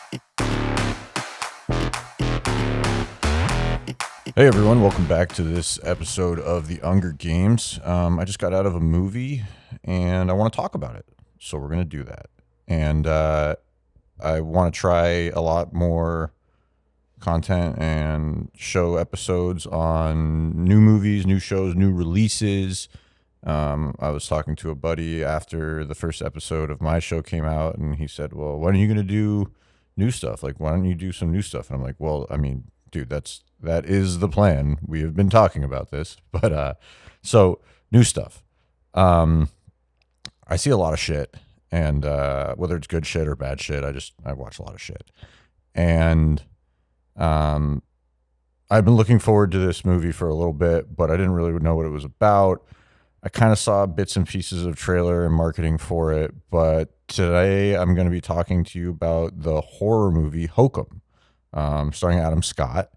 Hey everyone, welcome back to this episode of the Hunger Games. I just got out of a movie and I want to talk about it. So we're going to do that. And I want to try a lot more content and show episodes on new movies, new shows, new releases. I was talking to a buddy after the first episode of my show came out, and he said, "Well, when are you going to do new stuff? Like, why don't you do some new stuff?" And I'm like, "Well, I mean, dude, that is the plan. We have been talking about this, but so new stuff. Um, I see a lot of shit, and whether it's good shit or bad shit, I watch a lot of shit, and um, I've been looking forward to this movie for a little bit, but I didn't really know what it was about. I kind of saw bits and pieces of trailer and marketing for it, but today I'm going to be talking to you about the horror movie Hokum, starring Adam Scott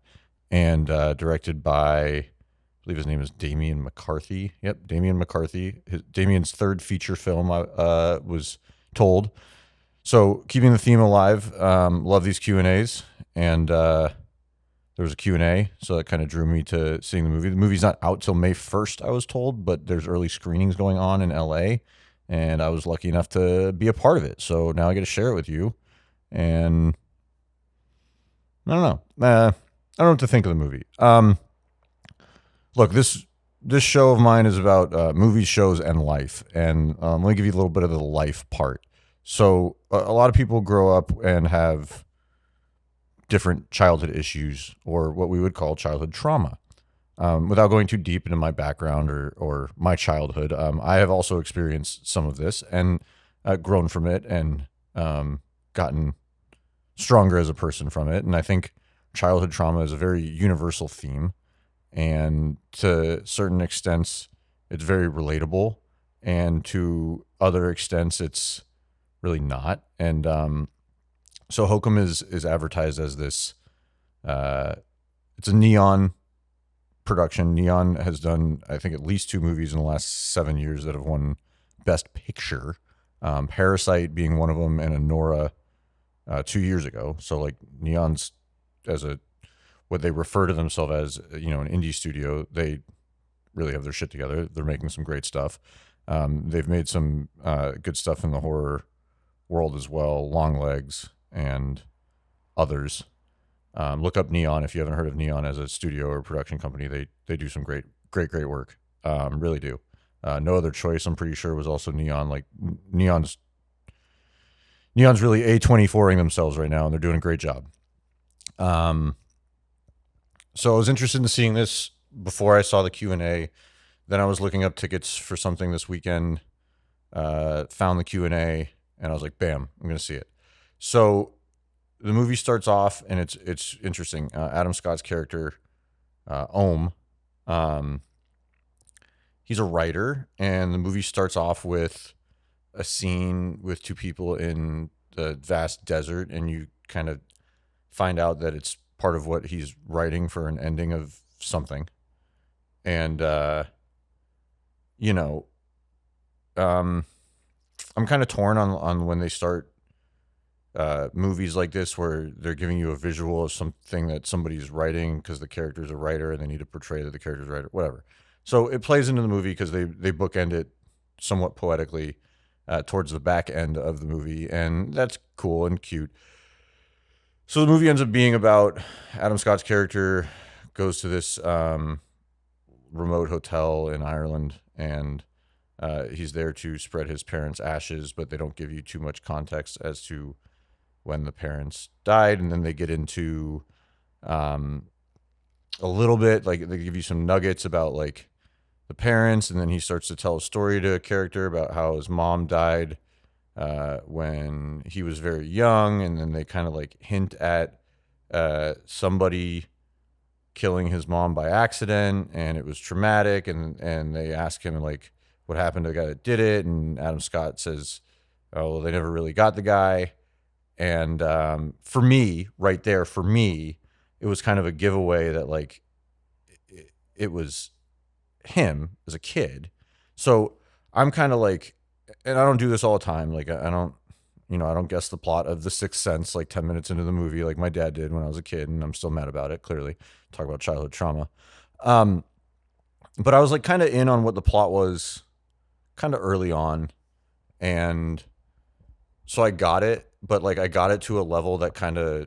and directed by, I believe his name is Damian McCarthy. Yep, Damian McCarthy. Damian's third feature film was told. So keeping the theme alive, love these Q&As, and there was a Q&A, so that kind of drew me to seeing the movie. The movie's not out till May 1st, I was told, but there's early screenings going on in LA, and I was lucky enough to be a part of it. So now I get to share it with you, and I don't know. I don't know what to think of the movie. Look, this show of mine is about movies, shows, and life, and let me give you a little bit of the life part. So a lot of people grow up and have different childhood issues, or what we would call childhood trauma. Without going too deep into my background or my childhood, I have also experienced some of this and grown from it and gotten stronger as a person from it. And I think childhood trauma is a very universal theme, and to certain extents, it's very relatable, and to other extents, it's really not. And so Hokum is advertised as this. It's a Neon production. Neon has done, I think, at least two movies in the last 7 years that have won Best Picture. Parasite being one of them, and Anora 2 years ago. So like Neon's as a what they refer to themselves as, an indie studio. They really have their shit together. They're making some great stuff. They've made some good stuff in the horror world as well. Longlegs and others. Look up Neon if you haven't heard of Neon as a studio or production company. They do some great work. Really do. No Other Choice, I'm pretty sure, was also Neon. Like Neon's really A24ing themselves right now, and they're doing a great job. So I was interested in seeing this before I saw the Q&A. Then I was looking up tickets for something this weekend. Found the Q&A, and I was like, bam, I'm going to see it. So the movie starts off, and it's interesting. Adam Scott's character, Ohm, he's a writer, and the movie starts off with a scene with two people in the vast desert, and you kind of find out that it's part of what he's writing for an ending of something. And, I'm kind of torn on when they start movies like this where they're giving you a visual of something that somebody's writing because the character's a writer and they need to portray that the character's a writer, whatever. So it plays into the movie because they bookend it somewhat poetically towards the back end of the movie, and that's cool and cute. So the movie ends up being about Adam Scott's character goes to this remote hotel in Ireland, and he's there to spread his parents' ashes, but they don't give you too much context as to when the parents died. And then they get into a little bit, like they give you some nuggets about like the parents, and then he starts to tell a story to a character about how his mom died when he was very young, and then they kind of like hint at somebody killing his mom by accident, and it was traumatic, and they ask him like what happened to the guy that did it, and Adam Scott says, "Oh, well, they never really got the guy." And for me, right there, it was kind of a giveaway that like it was him as a kid. So I'm kind of like, and I don't do this all the time. Like I don't, I don't guess the plot of The Sixth Sense like 10 minutes into the movie, like my dad did when I was a kid, and I'm still mad about it. Clearly, talk about childhood trauma. Um, but I was like kind of in on what the plot was, kind of early on, and so I got it, but like I got it to a level that kind of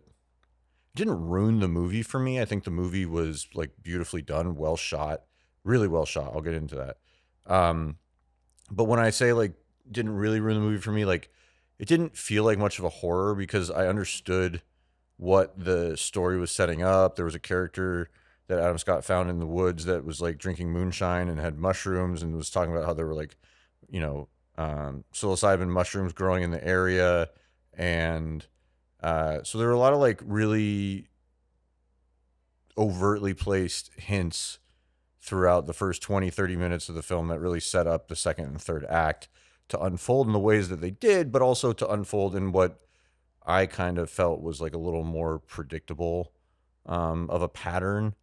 didn't ruin the movie for me. I think the movie was like beautifully done, well shot, really well shot. I'll get into that. Um, but when I say like didn't really ruin the movie for me, like it didn't feel like much of a horror because I understood what the story was setting up. There was a character that Adam Scott found in the woods that was like drinking moonshine and had mushrooms and was talking about how there were like, psilocybin mushrooms growing in the area. And so there were a lot of like really overtly placed hints throughout the first 20, 30 minutes of the film that really set up the second and third act to unfold in the ways that they did, but also to unfold in what I kind of felt was like a little more predictable of a pattern.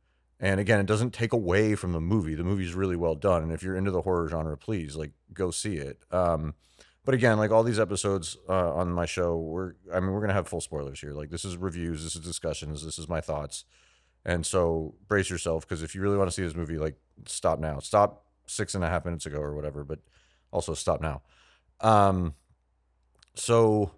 And again, it doesn't take away from the movie. The movie's really well done. And if you're into the horror genre, please like go see it. But again, like all these episodes on my show, we're going to have full spoilers here. Like this is reviews, this is discussions, this is my thoughts. And so brace yourself, because if you really want to see this movie, like stop now. Stop 6.5 minutes ago or whatever, but also stop now. So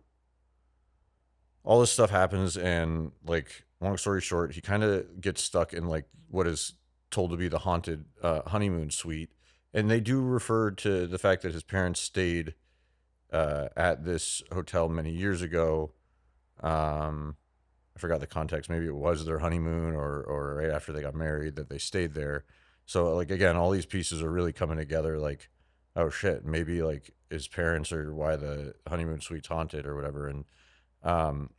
all this stuff happens, and like long story short, he kind of gets stuck in like what is told to be the haunted honeymoon suite. And they do refer to the fact that his parents stayed at this hotel many years ago. I forgot the context. Maybe it was their honeymoon or right after they got married that they stayed there. So like again, all these pieces are really coming together. Like, oh shit, maybe like his parents are why the honeymoon suite's haunted or whatever. And um,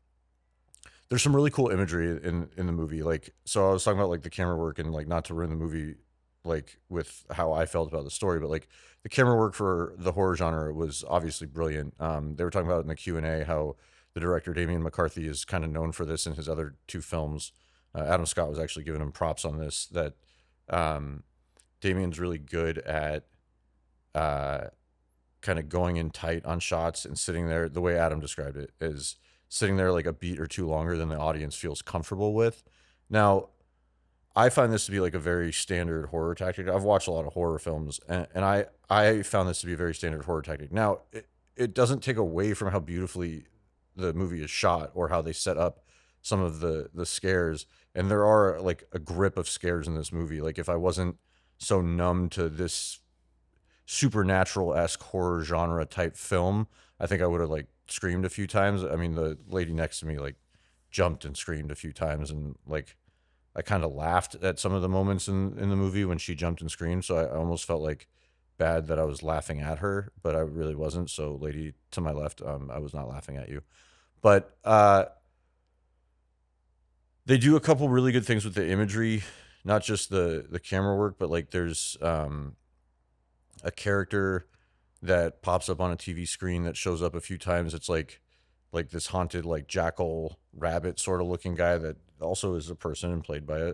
there's some really cool imagery in the movie. Like, so I was talking about like the camera work and like not to ruin the movie, like with how I felt about the story, but like the camera work for the horror genre was obviously brilliant. They were talking about in the Q&A how the director Damian McCarthy is kind of known for this in his other two films. Adam Scott was actually giving him props on this, that um, Damian's really good at uh, kind of going in tight on shots and sitting there. The way Adam described it is sitting there like a beat or two longer than the audience feels comfortable with. Now, I find this to be like a very standard horror tactic. I've watched a lot of horror films, and I found this to be a very standard horror tactic. Now, it doesn't take away from how beautifully the movie is shot or how they set up some of the scares. And there are like a grip of scares in this movie. Like if I wasn't so numb to this supernatural-esque horror genre type film, I think I would have like screamed a few times. I mean, the lady next to me like jumped and screamed a few times, and like I kind of laughed at some of the moments in the movie when she jumped and screamed. So I almost felt like bad that I was laughing at her, but I really wasn't. So lady to my left, I was not laughing at you. But they do a couple really good things with the imagery, not just the camera work, but like there's a character that pops up on a TV screen that shows up a few times. It's like this haunted like jackal rabbit sort of looking guy that also is a person and played by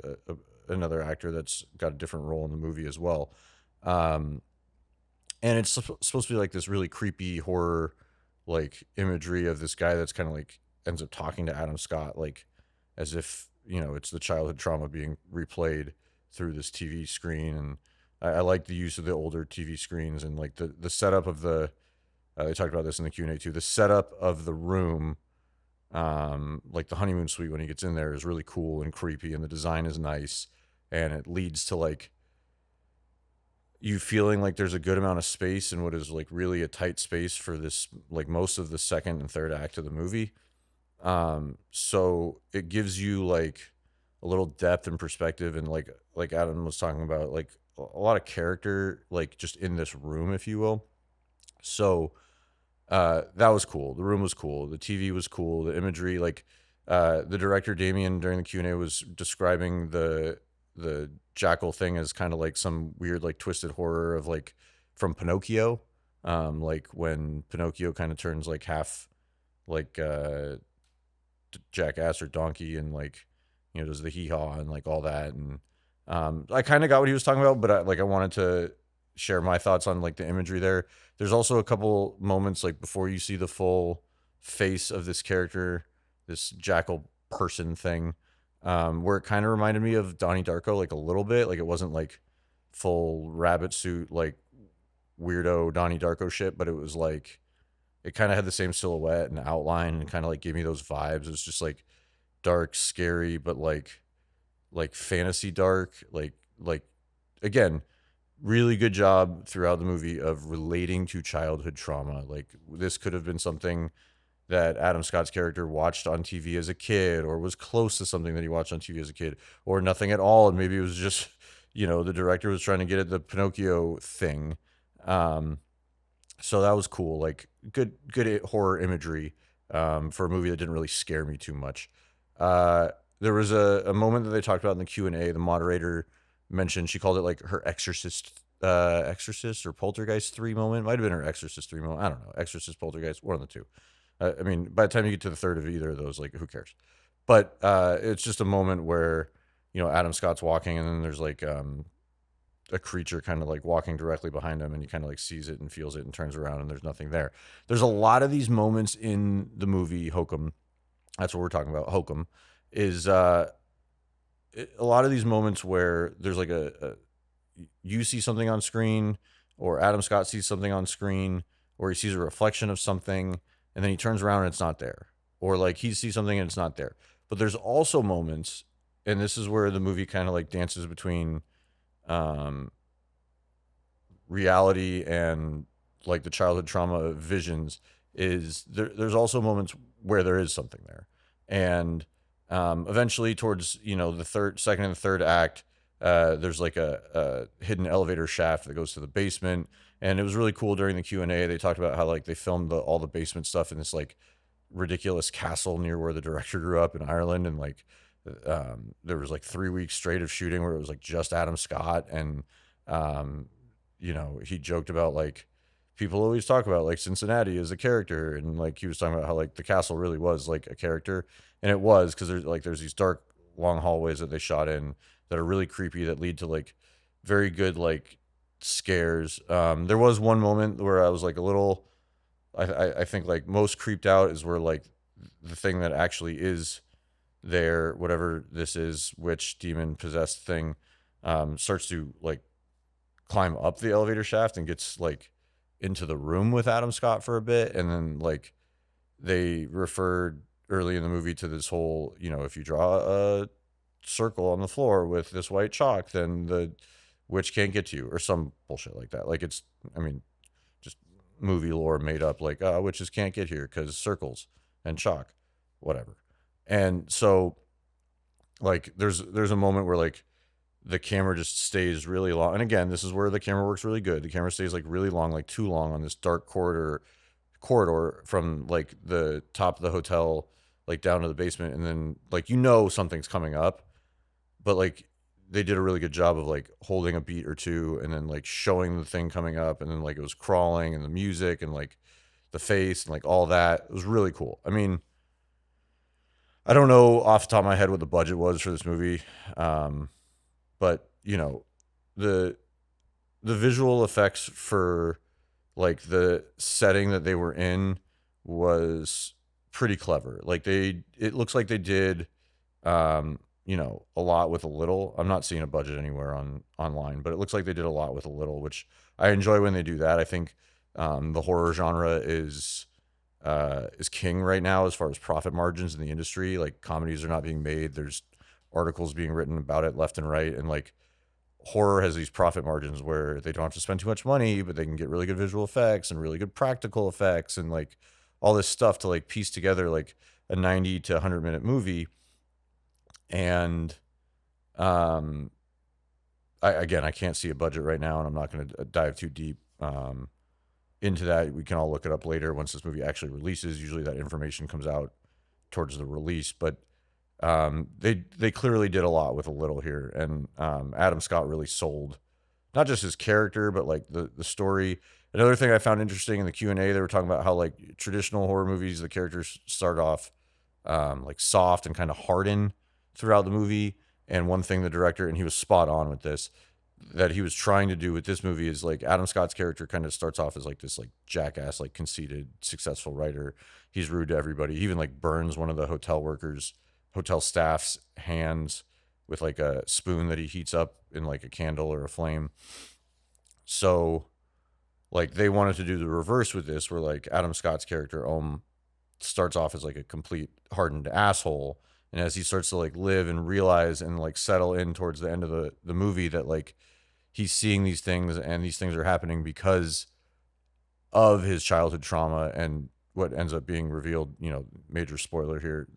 another actor that's got a different role in the movie as well. Um, and it's supposed to be like this really creepy horror like imagery of this guy that's kind of like ends up talking to Adam Scott like as if it's the childhood trauma being replayed through this TV screen. And I like the use of the older TV screens and like the setup of the they talked about this in the Q&A too. The setup of the room, like the honeymoon suite when he gets in there, is really cool and creepy, and the design is nice, and it leads to like you feeling like there's a good amount of space in what is like really a tight space for this like most of the second and third act of the movie. So it gives you like a little depth and perspective, and like Adam was talking about, like a lot of character like just in this room, if you will. So that was cool. The room was cool. The TV was cool. The imagery, like the director Damien during the Q&A was describing the jackal thing as kind of like some weird like twisted horror of like from Pinocchio, like when Pinocchio kind of turns like half like jackass or donkey and like does the hee haw and like all that. And I kind of got what he was talking about, but I wanted to share my thoughts on like the imagery there. There's also a couple moments like before you see the full face of this character, this jackal person thing, where it kind of reminded me of Donnie Darko, like a little bit. Like it wasn't like full rabbit suit, like weirdo Donnie Darko shit, but it was like it kind of had the same silhouette and outline and kind of like gave me those vibes. It was just like dark, scary, but like fantasy dark, like again, really good job throughout the movie of relating to childhood trauma. Like this could have been something that Adam Scott's character watched on TV as a kid, or was close to something that he watched on TV as a kid, or nothing at all. And maybe it was just, the director was trying to get at the Pinocchio thing. Um, so that was cool. Like good horror imagery for a movie that didn't really scare me too much. There was a moment that they talked about in the Q&A. The moderator mentioned, she called it like her Exorcist or Poltergeist 3 moment. Might have been her Exorcist 3 moment. I don't know. Exorcist, Poltergeist, one of the two. I mean, by the time you get to the third of either of those, like, who cares? But it's just a moment where, Adam Scott's walking, and then there's like a creature kind of like walking directly behind him, and he kind of like sees it and feels it and turns around, and there's nothing there. There's a lot of these moments in the movie Hokum. That's what we're talking about. Hokum is a lot of these moments where there's like you see something on screen, or Adam Scott sees something on screen, or he sees a reflection of something, and then he turns around and it's not there, or like he sees something and it's not there. But there's also moments, and this is where the movie kind of like dances between um, reality and like the childhood trauma visions. Is there's also moments where there is something there, and eventually towards the second and the third act, there's like a hidden elevator shaft that goes to the basement. And it was really cool during the Q&A. They talked about how like they filmed all the basement stuff in this like ridiculous castle near where the director grew up in Ireland. And like there was like 3 weeks straight of shooting where it was like just Adam Scott. And he joked about like people always talk about like Cincinnati as a character, and like he was talking about how like the castle really was like a character. And it was, because there's these dark long hallways that they shot in that are really creepy, that lead to like very good like scares. There was one moment where I was like a little, I think like most creeped out is where like the thing that actually is there, whatever this is, witch, demon, possessed thing, starts to like climb up the elevator shaft and gets like into the room with Adam Scott for a bit. And then like they referred early in the movie to this whole, if you draw a circle on the floor with this white chalk, then the witch can't get to you, or some bullshit like that. Like it's, I mean, just movie lore made up, like, witches can't get here because circles and chalk, whatever. And so like there's a moment where like the camera just stays really long. And again, this is where the camera works really good. The camera stays like really long, like too long, on this dark corridor from like the top of the hotel like down to the basement. And then like something's coming up, but like they did a really good job of like holding a beat or two, and then like showing the thing coming up, and then like it was crawling, and the music, and like the face, and like all that. It was really cool. I mean, I don't know off the top of my head what the budget was for this movie, but the visual effects for like the setting that they were in was pretty clever. Like it looks like they did a lot with a little. I'm not seeing a budget anywhere online, but it looks like they did a lot with a little, which I enjoy when they do that. I think the horror genre is king right now as far as profit margins in the industry. Like comedies are not being made. There's articles being written about it left and right, and like horror has these profit margins where they don't have to spend too much money, but they can get really good visual effects and really good practical effects and like all this stuff to like piece together like a 90 to 100-minute movie. And I can't see a budget right now, and I'm not going to dive too deep into that. We can all look it up later once this movie actually releases. Usually that information comes out towards the release, but they clearly did a lot with a little here. And Adam Scott really sold not just his character, but like the story. Another thing I found interesting in the Q&A, they were talking about how like traditional horror movies, the characters start off like soft and kind of harden throughout the movie. And one thing the director, and he was spot on with this, that he was trying to do with this movie is like Adam Scott's character kind of starts off as like this like jackass, like conceited, successful writer. He's rude to everybody. He even like burns one of the hotel staff's hands with like a spoon that he heats up in like a candle or a flame. So like they wanted to do the reverse with this, where like Adam Scott's character starts off as like a complete hardened asshole, and as he starts to like live and realize and like settle in towards the end of the movie that like he's seeing these things and these things are happening because of his childhood trauma and what ends up being revealed, major spoiler here,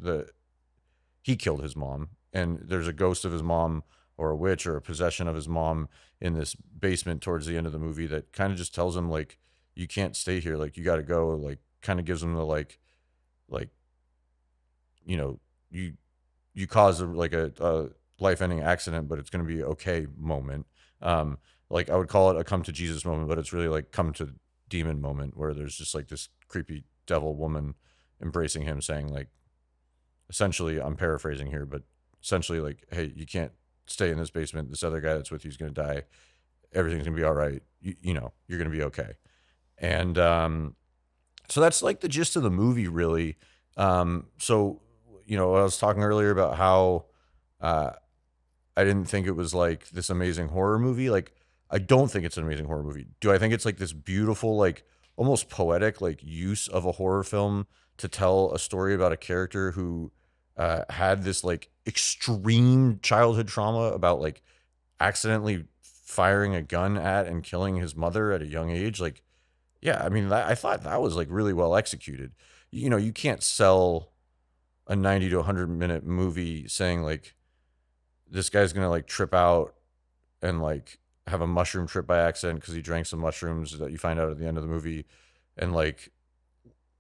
he killed his mom, and there's a ghost of his mom or a witch or a possession of his mom in this basement towards the end of the movie that kind of just tells him like you can't stay here, like you got to go, like kind of gives him the like you know you you cause a life-ending accident, but it's going to be okay moment. Like I would call it a come to Jesus moment, but it's really like come to demon moment, where there's just like this creepy devil woman embracing him, saying like, essentially, I'm paraphrasing here, but essentially like, hey, you can't stay in this basement. This other guy that's with you is going to die. Everything's going to be all right. You're going to be okay. And so that's like the gist of the movie, really. So, I was talking earlier about how uh, I didn't think it was like this amazing horror movie. Like, I don't think it's an amazing horror movie. Do I think it's like this beautiful, like almost poetic, like use of a horror film to tell a story about a character who had this like extreme childhood trauma about like accidentally firing a gun at and killing his mother at a young age? Like, yeah, I mean, I thought that was like really well executed. You can't sell a 90 to 100-minute movie saying like this guy's gonna like trip out and like have a mushroom trip by accident because he drank some mushrooms that you find out at the end of the movie, and like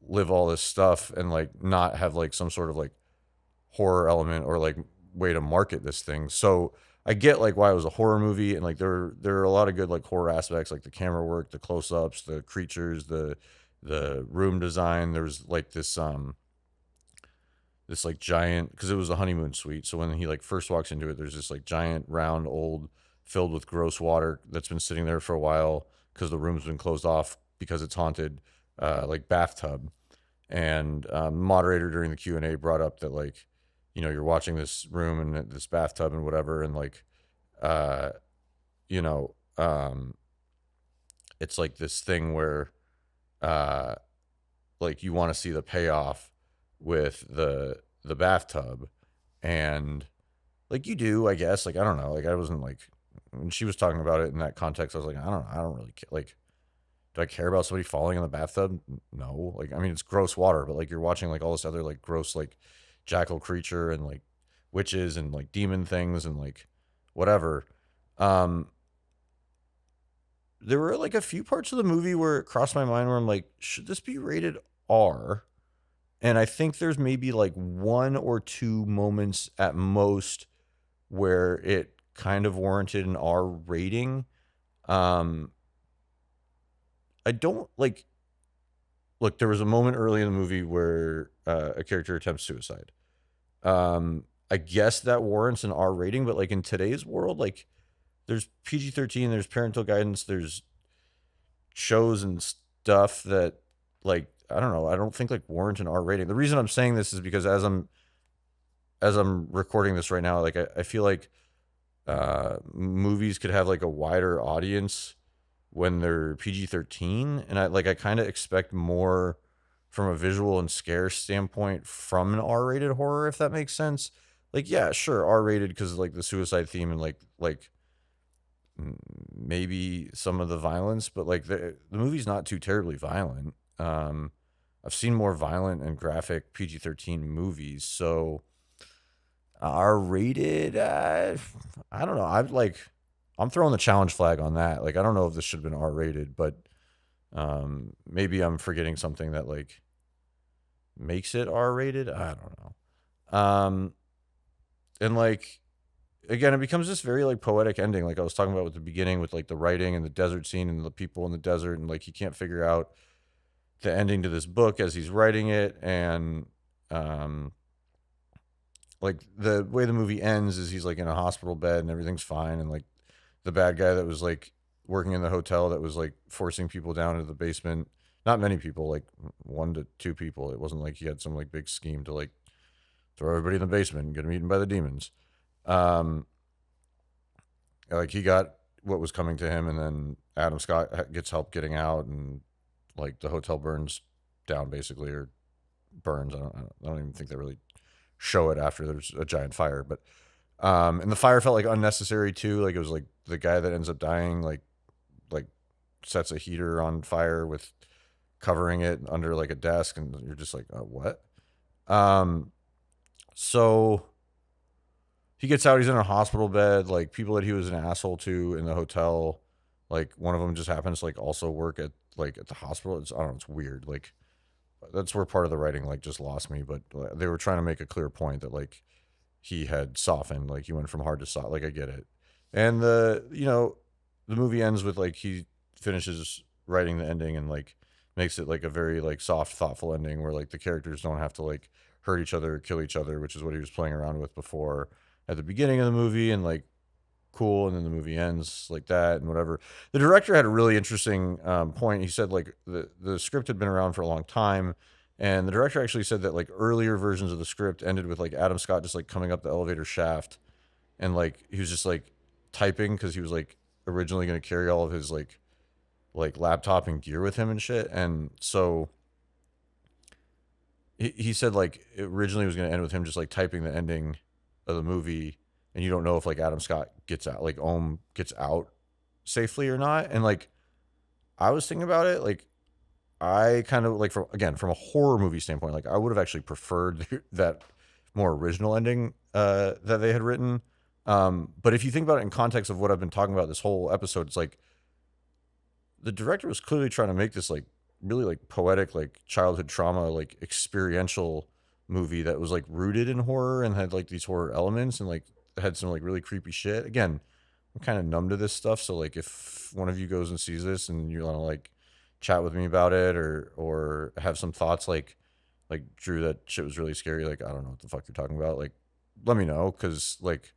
live all this stuff and like not have like some sort of like horror element or like way to market this thing. So I get like why it was a horror movie, and like there are a lot of good like horror aspects, like the camera work, the close-ups, the creatures, the room design. There was like this like giant, because it was a honeymoon suite. So when he like first walks into it, there's this like giant round old filled with gross water that's been sitting there for a while because the room's been closed off because it's haunted, like bathtub. And moderator during the Q&A brought up that like, you're watching this room and this bathtub and whatever, and like uh you know it's like this thing where uh like you want to see the payoff with the bathtub, and like you do, I guess. Like I don't know, like I wasn't like, when she was talking about it in that context, I was like, I don't know, I don't really care. Like, do I care about somebody falling in the bathtub? No. Like, I mean, it's gross water, but like you're watching like all this other like gross like jackal creature and like witches and like demon things and like whatever. Um, there were like a few parts of the movie where it crossed my mind where I'm like, should this be rated R? And I think there's maybe like one or two moments at most where it kind of warranted an R rating. Um, I don't like, look, there was a moment early in the movie where a character attempts suicide. I guess that warrants an R rating, but like in today's world, like there's PG-13, there's parental guidance, there's shows and stuff that like, I don't know, I don't think like warrant an R rating. The reason I'm saying this is because as I'm recording this right now, like I feel like movies could have like a wider audience when they're PG-13, and I kind of expect more from a visual and scare standpoint from an R-rated horror, if that makes sense. Like, yeah, sure, R-rated because like the suicide theme and like maybe some of the violence, but like the movie's not too terribly violent. I've seen more violent and graphic PG-13 movies, so R-rated. I don't know. I'm throwing the challenge flag on that. Like, I don't know if this should have been R-rated, but maybe I'm forgetting something that like makes it R-rated. I don't know. And like again, it becomes this very like poetic ending, like I was talking about with the beginning, with like the writing and the desert scene and the people in the desert, and like he can't figure out the ending to this book as he's writing it, and um like the way the movie ends is he's like in a hospital bed and everything's fine, and like the bad guy that was like working in the hotel that was like forcing people down into the basement. Not many people, like 1 to 2 people. It wasn't like he had some like big scheme to like throw everybody in the basement and get them eaten by the demons. Um, like he got what was coming to him, and then Adam Scott gets help getting out, and like the hotel burns down basically, or burns. I don't even think they really show it after there's a giant fire, but and the fire felt like unnecessary too. Like it was like the guy that ends up dying, like sets a heater on fire with covering it under like a desk, and you're just like, what? Um, so he gets out. He's in a hospital bed. Like people that he was an asshole to in the hotel, like one of them just happens to like also work at like at the hospital. I don't know. It's weird. Like that's where part of the writing like just lost me. But they were trying to make a clear point that like he had softened. Like he went from hard to soft. Like I get it. And the movie ends with like he finishes writing the ending and like makes it like a very like soft, thoughtful ending where like the characters don't have to like hurt each other or kill each other, which is what he was playing around with before at the beginning of the movie. And like cool, and then the movie ends like that and whatever. The director had a really interesting point. He said like the script had been around for a long time, and the director actually said that like earlier versions of the script ended with like Adam Scott just like coming up the elevator shaft, and like he was just like typing because he was like originally going to carry all of his like laptop and gear with him and shit. And so he said like it originally was going to end with him just like typing the ending of the movie, and you don't know if like Adam Scott gets out, like Ohm gets out safely or not. And like I was thinking about it, like I kind of like from a horror movie standpoint, like I would have actually preferred that more original ending that they had written. But if you think about it in context of what I've been talking about this whole episode, it's like the director was clearly trying to make this like really like poetic, like childhood trauma, like experiential movie that was like rooted in horror and had like these horror elements and like had some like really creepy shit. Again, I'm kind of numb to this stuff, so like if one of you goes and sees this and you want to like chat with me about it or have some thoughts like Drew, that shit was really scary, like I don't know what the fuck you're talking about, like let me know, because like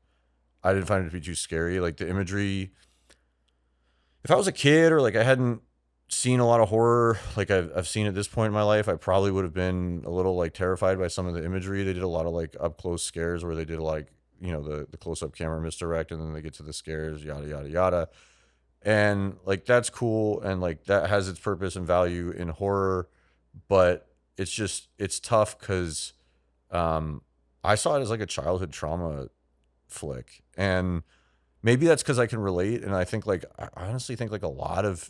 I didn't find it to be too scary. Like the imagery, if I was a kid or like I hadn't seen a lot of horror like I've seen at this point in my life, I probably would have been a little like terrified by some of the imagery. They did a lot of like up close scares where they did like the close up camera misdirect, and then they get to the scares, yada yada yada. And like that's cool, and like that has its purpose and value in horror, but it's tough because um I saw it as like a childhood trauma flick, and maybe that's because I can relate, and I think like I honestly think like a lot of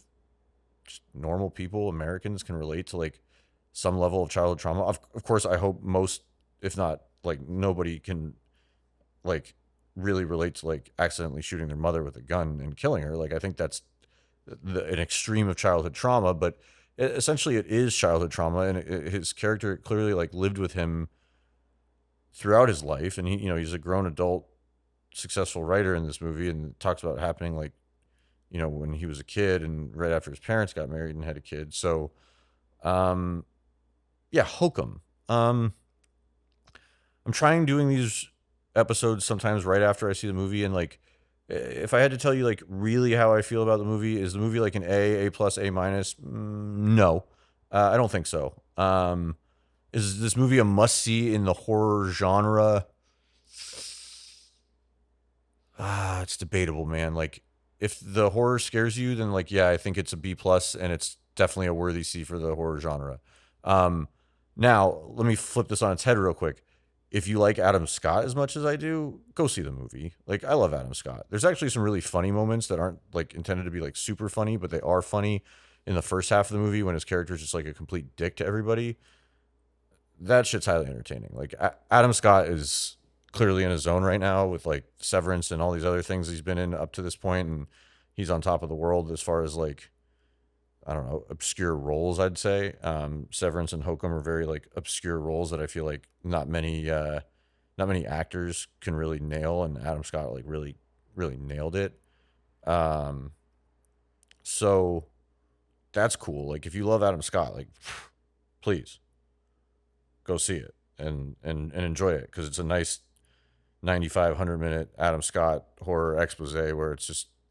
just normal people, Americans, can relate to like some level of childhood trauma. Of course, I hope most, if not like nobody, can like really relate to like accidentally shooting their mother with a gun and killing her. Like I think that's an extreme of childhood trauma, but essentially it is childhood trauma, and his character clearly like lived with him throughout his life, and he's a grown adult, successful writer in this movie, and it talks about it happening like when he was a kid and right after his parents got married and had a kid. So, um, yeah, Hokum. I'm trying doing these episodes sometimes right after I see the movie, and like, if I had to tell you like really how I feel about the movie, is the movie like an A plus, A minus? No, I don't think so. Is this movie a must see in the horror genre? It's debatable, man. Like, if the horror scares you, then like, yeah, I think it's a B plus, and it's definitely a worthy C for the horror genre. Um, Now let me flip this on its head real quick. If you like Adam Scott as much as I do, go see the movie. Like, I love Adam Scott. There's actually some really funny moments that aren't like intended to be like super funny, but they are funny in the first half of the movie when his character is just like a complete dick to everybody. That shit's highly entertaining. Like Adam Scott is clearly in his zone right now with like Severance and all these other things he's been in up to this point, and he's on top of the world as far as like, I don't know, obscure roles, I'd say. Severance and Hokum are very like obscure roles that I feel like not many actors can really nail, and Adam Scott like really really nailed it. Um, so that's cool. Like if you love Adam Scott, like please go see it and enjoy it, because it's a nice 95 100 minute Adam Scott horror expose where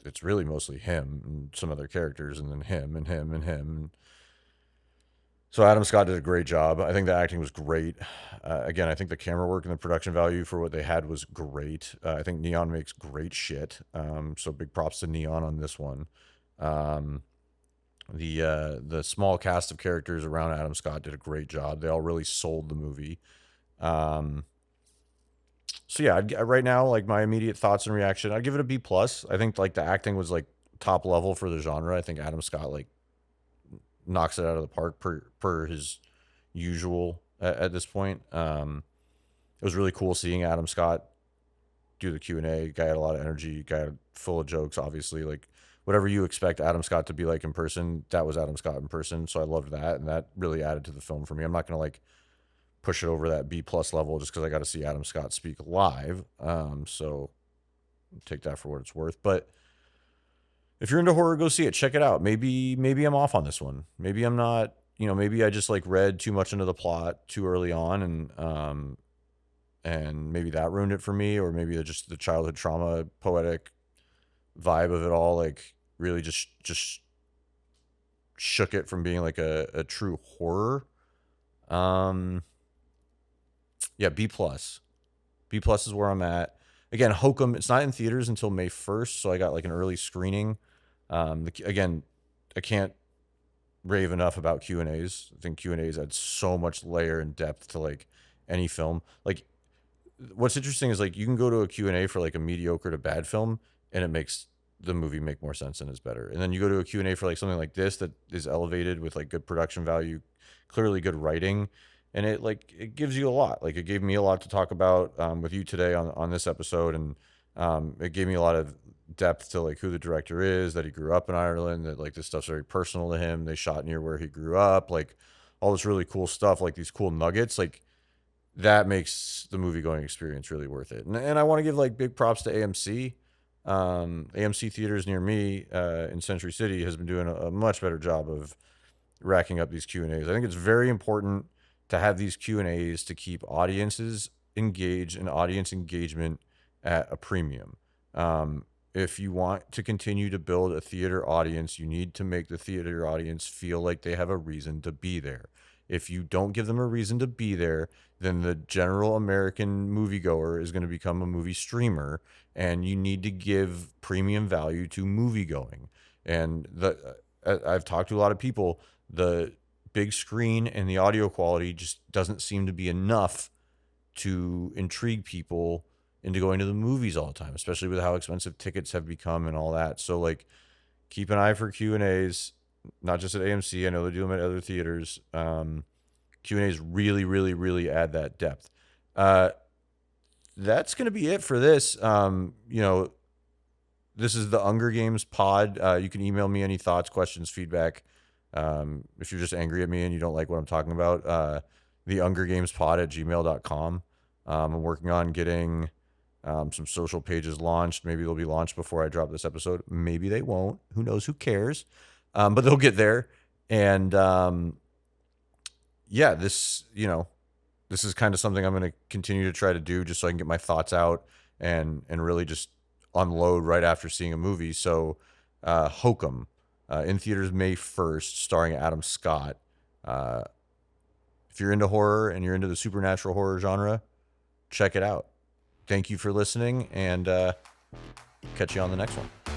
it's really mostly him and some other characters, and then him and him and him. So Adam Scott did a great job. I think the acting was great. Again, I think the camera work and the production value for what they had was great. I think Neon makes great shit. So big props to Neon on this one. Um, the small cast of characters around Adam Scott did a great job. They all really sold the movie. Um, so yeah, right now, like my immediate thoughts and reaction, I'd give it a B plus. I think like the acting was like top level for the genre. I think Adam Scott like knocks it out of the park per his usual at this point. It was really cool seeing Adam Scott do the Q&A. Guy had a lot of energy. Guy full of jokes. Obviously, like whatever you expect Adam Scott to be like in person, that was Adam Scott in person. So I loved that, and that really added to the film for me. I'm not gonna like push it over that B plus level just because I got to see Adam Scott speak live. So take that for what it's worth. But if you're into horror, go see it. Check it out. Maybe I'm off on this one. Maybe I'm not. You know, maybe I just like read too much into the plot too early on, and maybe that ruined it for me, or maybe just the childhood trauma, poetic vibe of it all, like really just shook it from being like a true horror. Yeah, B plus. B plus is where I'm at. Again, Hokum. It's not in theaters until May 1st, so I got like an early screening. Again, I can't rave enough about Q&As. I think Q&As add so much layer and depth to like any film. Like what's interesting is like you can go to a Q&A for like a mediocre to bad film, and it makes the movie make more sense and is better. And then you go to a Q&A for like something like this that is elevated with like good production value, clearly good writing, and it gives you a lot. Like it gave me a lot to talk about with you today on this episode, and it gave me a lot of depth to like who the director is, that he grew up in Ireland, that like this stuff's very personal to him. They shot near where he grew up, like all this really cool stuff, like these cool nuggets, like that makes the movie going experience really worth it. And I want to give like big props to AMC. AMC theaters near me in Century City has been doing a much better job of racking up these Q&As. I think it's very important to have these Q&As to keep audiences engaged and audience engagement at a premium. If you want to continue to build a theater audience, you need to make the theater audience feel like they have a reason to be there. If you don't give them a reason to be there, then the general American moviegoer is going to become a movie streamer, and you need to give premium value to movie going. And I've talked to a lot of people. The big screen and the audio quality just doesn't seem to be enough to intrigue people into going to the movies all the time, especially with how expensive tickets have become and all that. So like keep an eye for Q&As, not just at AMC. I know they do them at other theaters. Q&As really, really, really add that depth. That's going to be it for this. This is the Hunger Games pod. You can email me any thoughts, questions, feedback. If you're just angry at me and you don't like what I'm talking about, the Hunger Games pod at gmail.com. I'm working on getting some social pages launched. Maybe they'll be launched before I drop this episode. Maybe they won't. Who knows? Who cares? But they'll get there. And yeah, this is kind of something I'm going to continue to try to do just so I can get my thoughts out and really just unload right after seeing a movie. So Hokum in theaters May 1st, starring Adam Scott. If you're into horror and you're into the supernatural horror genre, check it out. Thank you for listening, and catch you on the next one.